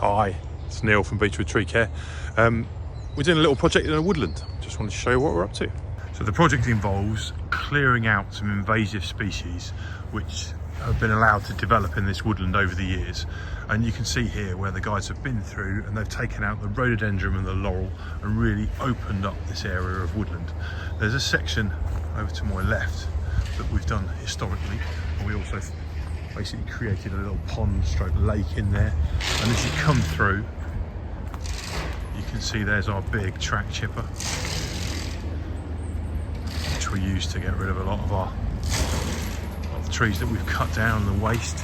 Hi, it's Neil from Beechwood Tree Care. We're doing a little project in a woodland. Just wanted to show you what we're up to. So the project involves clearing out some invasive species which have been allowed to develop in this woodland over the years. And you can see here where the guys have been through and they've taken out the rhododendron and the laurel and really opened up this area of woodland. There's a section over to my left that we've done historically, and we also basically created a little pond stroke lake in there. And as you come through, you can see there's our big track chipper, which we use to get rid of a lot of the trees that we've cut down, the waste.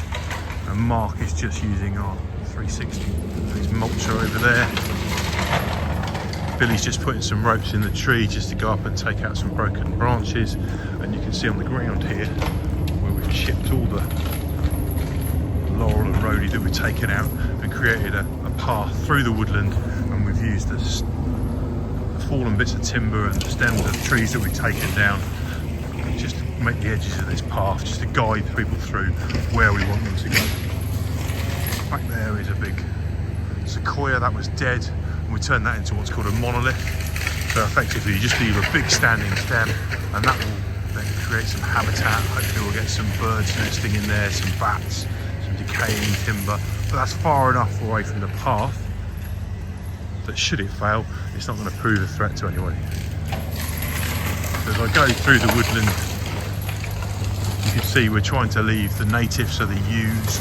And Mark is just using our 360, his mulcher over there. Billy's just putting some ropes in the tree just to go up and take out some broken branches. And you can see on the ground here where we've chipped all the laurel and rhododendron that we've taken out and created a path through the woodland. And we've used the fallen bits of timber and the stems of trees that we've taken down just to make the edges of this path, just to guide people through where we want them to go. Back there is a big sequoia that was dead, and we turned that into what's called a monolith. So effectively you just leave a big standing stem, and that will then create some habitat. Hopefully we'll get some birds nesting in there, some bats, some decaying timber, but that's far enough away from the path that should it fail, it's not going to prove a threat to anybody. So as I go through the woodland, you can see we're trying to leave the native, so the yews.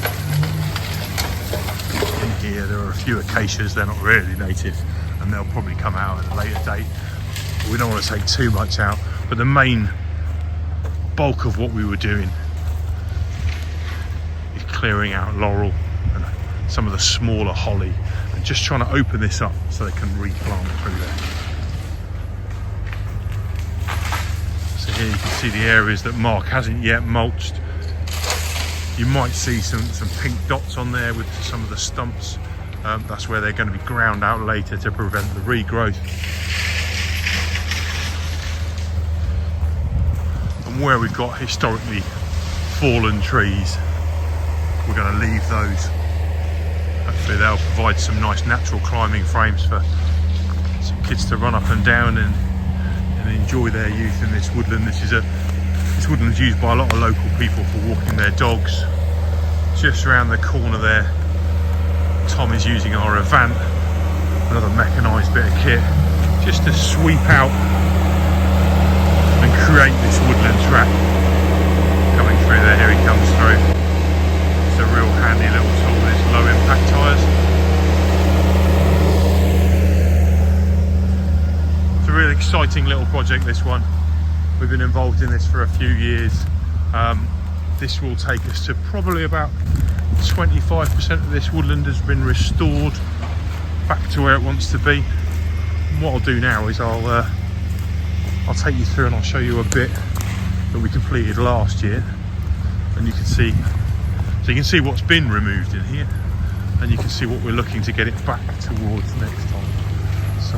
In here there are a few acacias, they're not really native and they'll probably come out at a later date. But we don't want to take too much out, but the main bulk of what we were doing is clearing out laurel and some of the smaller holly and just trying to open this up so they can replant through there. So here you can see the areas that Mark hasn't yet mulched. You might see some pink dots on there with some of the stumps. That's where they're going to be ground out later to prevent the regrowth. And where we've got historically fallen trees, we're going to leave those. Hopefully they'll provide some nice natural climbing frames for some kids to run up and down and enjoy their youth in this woodland. This woodland is used by a lot of local people for walking their dogs. Just around the corner there, Tom is using our Avant, another mechanised bit of kit, just to sweep out and create this woodland track. Coming through there, here he comes through. It's a real handy little tool, this low impact tyres. It's a really exciting little project, this one. We've been involved in this for a few years. This will take us to probably about 25% of this woodland has been restored back to where it wants to be. And what I'll do now is I'll take you through and I'll show you a bit that we completed last year, and you can see what's been removed in here, and you can see what we're looking to get it back towards next time. So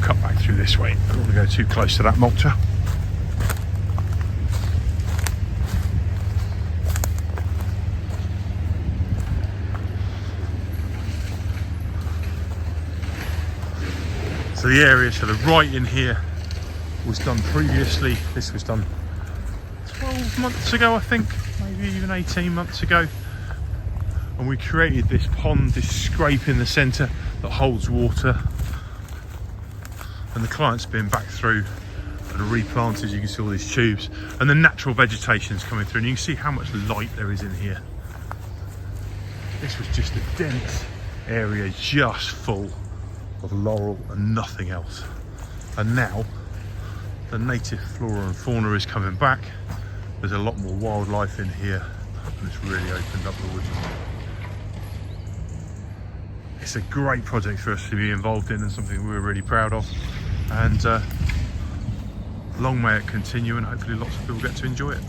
cut back through this way. I don't want to go too close to that mulcher. So the area to the right in here was done previously. This was done 12 months ago, I think, maybe even 18 months ago. And we created this pond, this scrape in the centre that holds water. And the client's been back through and replanted. You can see all these tubes and the natural vegetation's coming through, and you can see how much light there is in here. This was just a dense area just full of laurel and nothing else. And now the native flora and fauna is coming back. There's a lot more wildlife in here, and it's really opened up the woodland. It's a great project for us to be involved in and something we're really proud of. And long may it continue, and hopefully lots of people get to enjoy it.